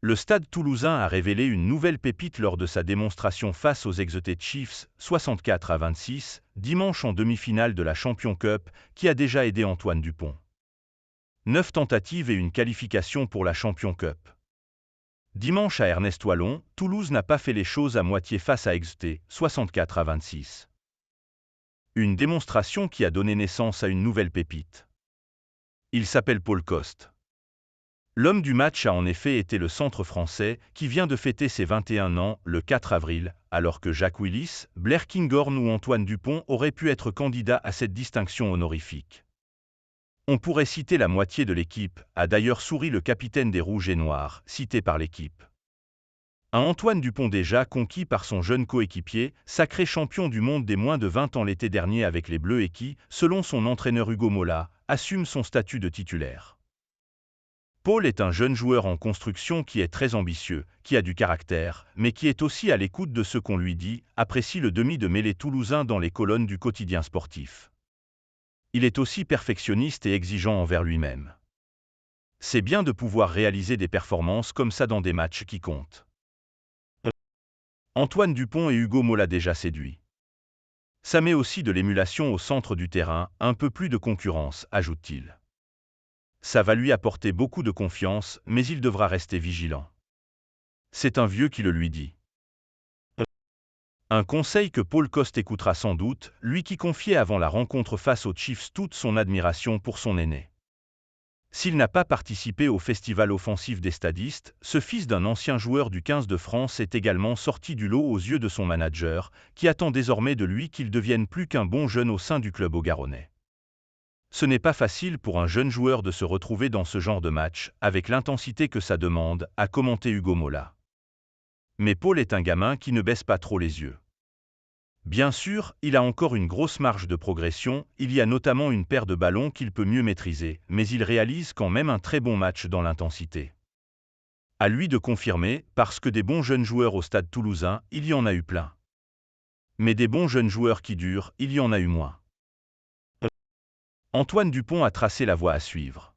Le Stade Toulousain a révélé une nouvelle pépite lors de sa démonstration face aux Exeter Chiefs, 64-26, dimanche en demi-finale de la Champions Cup, qui a déjà aidé Antoine Dupont. 9 tentatives et une qualification pour la Champions Cup. Dimanche à Ernest Wallon, Toulouse n'a pas fait les choses à moitié face à Exeter, 64-26. Une démonstration qui a donné naissance à une nouvelle pépite. Il s'appelle Paul Coste. L'homme du match a en effet été le centre français, qui vient de fêter ses 21 ans le 4 avril, alors que Jacques Willis, Blair Kinghorn ou Antoine Dupont auraient pu être candidats à cette distinction honorifique. On pourrait citer la moitié de l'équipe, a d'ailleurs souri le capitaine des Rouges et Noirs, cité par l'équipe. Un Antoine Dupont déjà conquis par son jeune coéquipier, sacré champion du monde des moins de 20 ans l'été dernier avec les Bleus et qui, selon son entraîneur Hugo Mola, assume son statut de titulaire. Paul est un jeune joueur en construction qui est très ambitieux, qui a du caractère, mais qui est aussi à l'écoute de ce qu'on lui dit, apprécie le demi de mêlée toulousain dans les colonnes du quotidien sportif. Il est aussi perfectionniste et exigeant envers lui-même. C'est bien de pouvoir réaliser des performances comme ça dans des matchs qui comptent. Antoine Dupont et Hugo Mola déjà séduits. Ça met aussi de l'émulation au centre du terrain, un peu plus de concurrence, ajoute-t-il. Ça va lui apporter beaucoup de confiance, mais il devra rester vigilant. C'est un vieux qui le lui dit. Un conseil que Paul Coste écoutera sans doute, lui qui confiait avant la rencontre face aux Chiefs toute son admiration pour son aîné. S'il n'a pas participé au festival offensif des stadistes, ce fils d'un ancien joueur du 15 de France est également sorti du lot aux yeux de son manager, qui attend désormais de lui qu'il devienne plus qu'un bon jeune au sein du club haut-garonnais. Ce n'est pas facile pour un jeune joueur de se retrouver dans ce genre de match, avec l'intensité que ça demande, a commenté Hugo Mola. Mais Paul est un gamin qui ne baisse pas trop les yeux. Bien sûr, il a encore une grosse marge de progression, il y a notamment une paire de ballons qu'il peut mieux maîtriser, mais il réalise quand même un très bon match dans l'intensité. À lui de confirmer, parce que des bons jeunes joueurs au Stade Toulousain, il y en a eu plein. Mais des bons jeunes joueurs qui durent, il y en a eu moins. Antoine Dupont a tracé la voie à suivre.